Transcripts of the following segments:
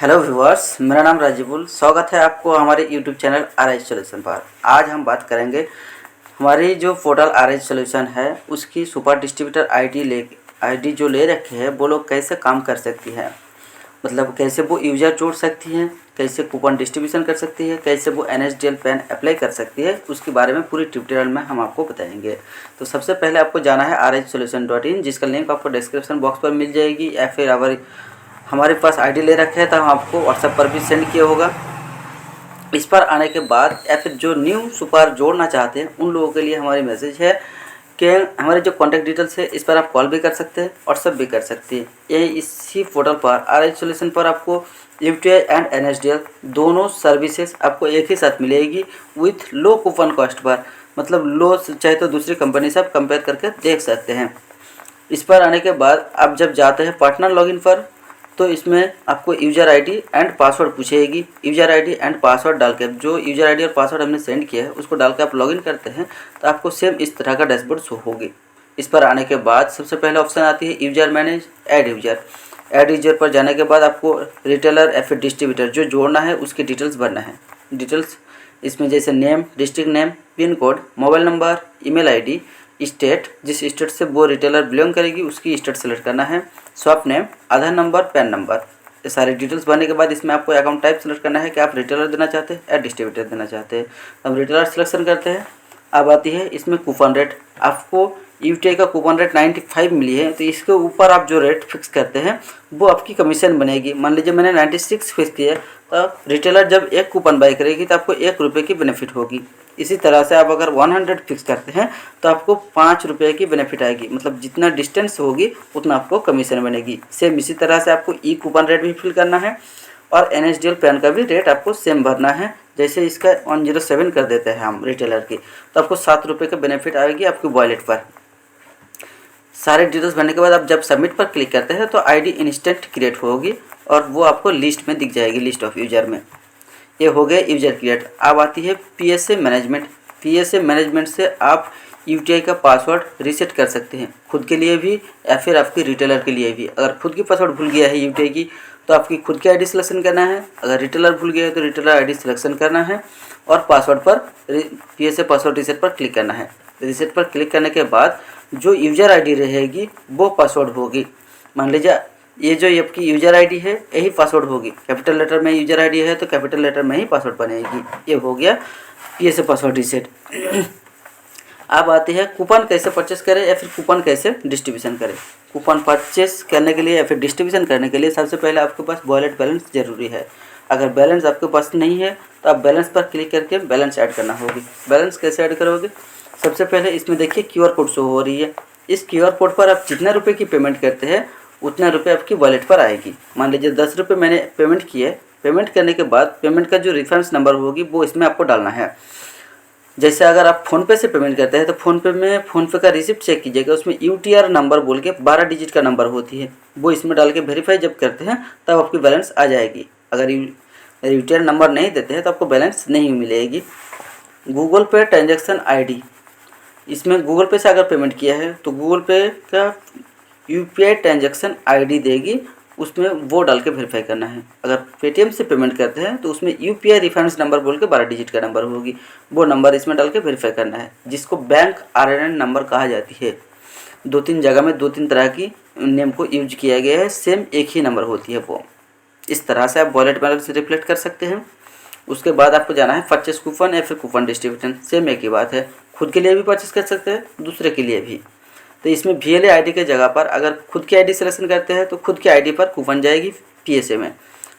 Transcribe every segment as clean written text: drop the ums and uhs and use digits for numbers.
Hello viewers, मेरा नाम राजीवुल। स्वागत है आपको हमारे यूट्यूब चैनल आरआईज सॉल्यूशन पर। आज हम बात करेंगे हमारी जो पोर्टल आरआईज सॉल्यूशन है उसकी सुपर डिस्ट्रीब्यूटर आईडी जो ले रखी है वो लोग कैसे काम कर सकती है, मतलब कैसे वो यूज़र जोड़ सकती हैं, कैसे कूपन डिस्ट्रीब्यूशन कर सकती है, कैसे वो NSDL पैन अप्लाई कर सकती है, उसके बारे में पूरी ट्यूटोरियल में हम आपको बताएंगे। तो सबसे पहले आपको जाना है rhsolution.in, जिसका लिंक आपको डिस्क्रिप्शन बॉक्स पर मिल जाएगी, या फिर हमारे पास आईडी ले रखे है तो हम आपको व्हाट्सएप पर भी सेंड किया होगा। इस पर आने के बाद या फिर जो न्यू सुपर जोड़ना चाहते हैं उन लोगों के लिए हमारी मैसेज है कि हमारे जो कॉन्टैक्ट डिटेल्स है इस पर आप कॉल भी कर सकते हैं, व्हाट्सएप भी कर सकते हैं। ये इसी पोर्टल पर आरआईज सॉल्यूशन पर आपको UPI एंड NSDL दोनों सर्विसेज आपको एक ही साथ मिलेगी with low coupon cost per, मतलब लो चाहे तो दूसरी कंपनी से आप कंपेयर करके देख सकते हैं। इस पर आने के बाद आप जब जाते हैं पार्टनर लॉगिन पर तो इसमें आपको यूज़र आईडी एंड पासवर्ड पूछेगी। यूज़र आईडी एंड पासवर्ड डाल के, जो यूज़र आईडी और पासवर्ड हमने सेंड किया है उसको डाल के आप लॉगिन करते हैं तो आपको सेम इस तरह का डैशबोर्ड शो होगी। इस पर आने के बाद सबसे पहले ऑप्शन आती है user manage add user. Add user पर जाने के बाद आपको रिटेलर या फिर डिस्ट्रीब्यूटर जो जोड़ना है उसकी डिटेल्स भरना है। डिटेल्स इसमें जैसे name, district name, pin code, mobile number, email ID, state, जिस स्टेट से वो रिटेलर बिलोंग करेगी उसकी स्टेट सेलेक्ट करना है, शॉप नेम, आधार नंबर, पैन नंबर। ये सारी डिटेल्स भरने के बाद इसमें आपको अकाउंट टाइप सेलेक्ट करना है कि आप रिटेलर देना चाहते हैं या डिस्ट्रीब्यूटर देना चाहते हैं। हम रिटेलर सिलेक्शन करते हैं। अब आती है इसमें कूपन रेट। आपको UTI का कूपन रेट 95 मिली है तो इसके ऊपर आप जो रेट फिक्स करते हैं वो आपकी कमीशन बनेगी। मान लीजिए मैंने 96 फिक्स किया तो रिटेलर जब एक कूपन बाई करेगी तो आपको 1 रुपये की बेनिफिट होगी। इसी तरह से आप अगर 100 फिक्स करते हैं तो आपको 5 रुपये की बेनिफिट आएगी, मतलब जितना डिस्टेंस होगी उतना आपको कमीशन बनेगी। सेम इसी तरह से आपको कूपन रेट भी फिल करना है और NSDL पैन का भी रेट आपको सेम भरना है। जैसे इसका 107 कर देते हैं हम रिटेलर की तो आपको 7 रुपये का बेनिफिट आएगी आपकी वॉलेट पर। सारे डिटेल्स भरने के बाद आप जब सबमिट पर क्लिक करते हैं तो आईडी इंस्टेंट क्रिएट होगी और वो आपको लिस्ट में दिख जाएगी, लिस्ट ऑफ यूजर में। ये हो गया यूजर क्रिएट। अब आती है PSA मैनेजमेंट। PSA मैनेजमेंट से आप UTI का पासवर्ड रीसेट कर सकते हैं, खुद के लिए भी या फिर आपके रिटेलर के लिए भी। अगर खुद की पासवर्ड भूल गया है UTI की तो आपकी खुद की आईडी सिलेक्शन करना है, अगर रिटेलर भूल गया है तो रिटेलर आईडी सिलेक्शन करना है और पासवर्ड पर PSA पासवर्ड रीसेट पर क्लिक करना है। रीसेट पर क्लिक करने के बाद जो यूज़र आईडी रहेगी वो पासवर्ड होगी। मान लीजिए ये जो आपकी यूज़र आईडी है यही पासवर्ड होगी, कैपिटल लेटर में यूज़र आईडी है तो कैपिटल लेटर में ही पासवर्ड बनेगी। ये हो गया PSA पासवर्ड रीसेट। अब आती है कूपन कैसे परचेस करें या फिर कूपन कैसे डिस्ट्रीब्यूशन करें। कूपन परचेस करने के लिए या फिर डिस्ट्रीब्यूशन करने के लिए सबसे पहले आपके पास वॉलेट बैलेंस ज़रूरी है। अगर बैलेंस आपके पास नहीं है तो आप बैलेंस पर क्लिक करके बैलेंस ऐड करना होगी। बैलेंस कैसे ऐड करोगे? सबसे पहले इसमें देखिए QR कोड शो हो रही है। इस QR कोड पर आप जितना रुपये की पेमेंट करते हैं उतना रुपये आपकी वॉलेट पर आएगी। मान लीजिए 10 रुपये मैंने पेमेंट किए, पेमेंट करने के बाद पेमेंट का जो रेफरेंस नंबर होगी वो इसमें आपको डालना है। जैसे अगर आप फ़ोनपे से पेमेंट करते हैं तो फ़ोनपे का रिसिप्ट चेक कीजिएगा, उसमें UTR नंबर बोल के 12 डिजिट का नंबर होती है, वो इसमें डाल के वेरीफाई जब करते हैं तब आपकी बैलेंस आ जाएगी। अगर UTR नंबर नहीं देते हैं तो आपको बैलेंस नहीं मिलेगी। गूगल पे ट्रांजेक्शन ID, इसमें गूगल पे से अगर पेमेंट किया है तो गूगल पे का UPI ट्रांजेक्शन ID देगी, उसमें वो डाल के वेरीफाई करना है। अगर पेटीएम से पेमेंट करते हैं तो उसमें UPI रेफरेंस नंबर बोल के 12 डिजिट का नंबर होगी, वो नंबर इसमें डाल के वेरीफाई करना है, जिसको बैंक RNN नंबर कहा जाती है। 2-3 जगह में 2-3 तरह की नेम को यूज किया गया है, सेम एक ही नंबर होती है वो। इस तरह से आप वॉलेट बैलेंस रिफ्लेक्ट कर सकते हैं। उसके बाद आपको जाना है परचेस कूपन या फिर कूपन डिस्ट्रीब्यूशन। सेम एक ही बात है, खुद के लिए भी परचेस कर सकते हैं, दूसरे के लिए भी। तो इसमें VLA आईडी के जगह पर अगर खुद की आईडी सिलेक्शन करते हैं तो खुद की आईडी पर कूपन जाएगी PSA में।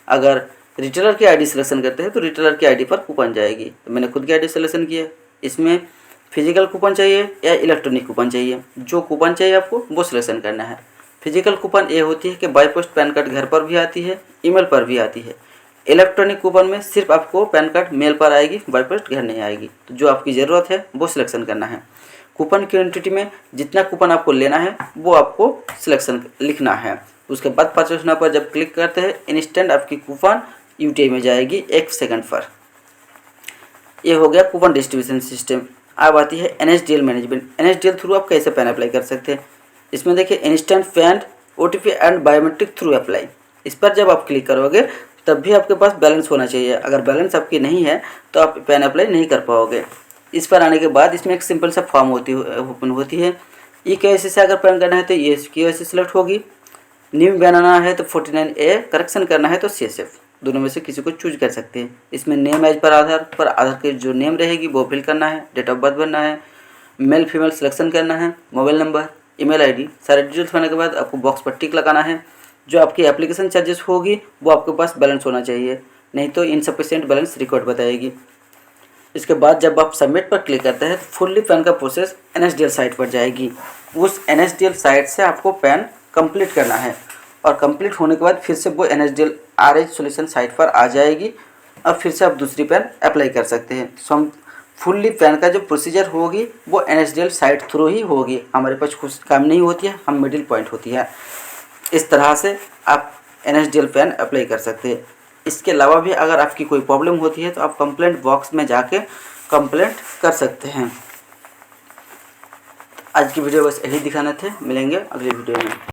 अगर रिटेलर की आईडी सिलेक्शन करते हैं तो रिटेलर की आईडी पर कूपन जाएगी। तो मैंने खुद की आईडी सिलेक्शन किया। इसमें फिजिकल कूपन चाहिए या इलेक्ट्रॉनिक कूपन चाहिए, जो कूपन चाहिए आपको वो सिलेक्शन करना है। फिजिकल कूपन ये होती है कि बाय पोस्ट पैन कार्ड घर पर भी आती है, ईमेल पर भी आती है। इलेक्ट्रॉनिक कूपन में सिर्फ आपको पैन कार्ड मेल पर आएगी, बाय पोस्ट घर नहीं आएगी। तो जो आपकी ज़रूरत है वो सिलेक्शन करना है। कूपन क्वांटिटी में जितना कूपन आपको लेना है वो आपको सिलेक्शन लिखना है। उसके बाद परचेस होने पर जब क्लिक करते हैं इंस्टेंट आपकी कूपन UTI में जाएगी 1 सेकंड पर। ये हो गया कूपन डिस्ट्रीब्यूशन सिस्टम। अब आती है NSDL मैनेजमेंट। NSDL थ्रू आप कैसे पैन अप्लाई कर सकते हैं। इसमें देखिए instant pan OTP and biometric through apply. इस पर जब आप क्लिक करोगे तब भी आपके पास बैलेंस होना चाहिए। अगर बैलेंस आपकी नहीं है तो आप पैन अप्लाई नहीं कर पाओगे। इस पर आने के बाद इसमें एक सिंपल सा फॉर्म ओपन होती है। EKYC से अगर पैन करना है तो ये KYC सिलेक्ट होगी, न्यू बनाना है तो 49A, करेक्शन करना है तो CSF, दोनों में से किसी को चूज कर सकते हैं। इसमें नेम एज पर आधार की जो नेम रहेगी वो फिल करना है, डेट ऑफ बर्थ भरना है, मेल फीमेल सिलेक्शन करना है, मोबाइल नंबर, ईमेल आईडी, सारे डिटेल्स होने के बाद आपको बॉक्स पर टिक लगाना है। जो आपकी एप्लीकेशन चार्जेस होगी वो आपके पास बैलेंस होना चाहिए, नहीं तो इनसफिशिएंट बैलेंस रिकॉर्ड बताएगी। इसके बाद जब आप सबमिट पर क्लिक करते हैं तो फुल्ली पैन का प्रोसेस NSDL साइट पर जाएगी। उस NSDL साइट से आपको पैन कंप्लीट करना है और कंप्लीट होने के बाद फिर से वो NSDL RH सॉल्यूशन साइट पर आ जाएगी और फिर से आप दूसरी पैन अप्लाई कर सकते हैं। सो हम फुल्ली पैन का जो प्रोसीजर होगी वो NSDL साइट थ्रू ही होगी, हमारे पास कुछ काम नहीं होती है, हम मिडिल पॉइंट होती है। इस तरह से आप NSDL पैन अप्लाई कर सकते हैं। इसके अलावा भी अगर आपकी कोई प्रॉब्लम होती है तो आप कंप्लेंट बॉक्स में जाके कंप्लेंट कर सकते हैं। आज की वीडियो बस यही दिखाने थे, मिलेंगे अगली वीडियो में।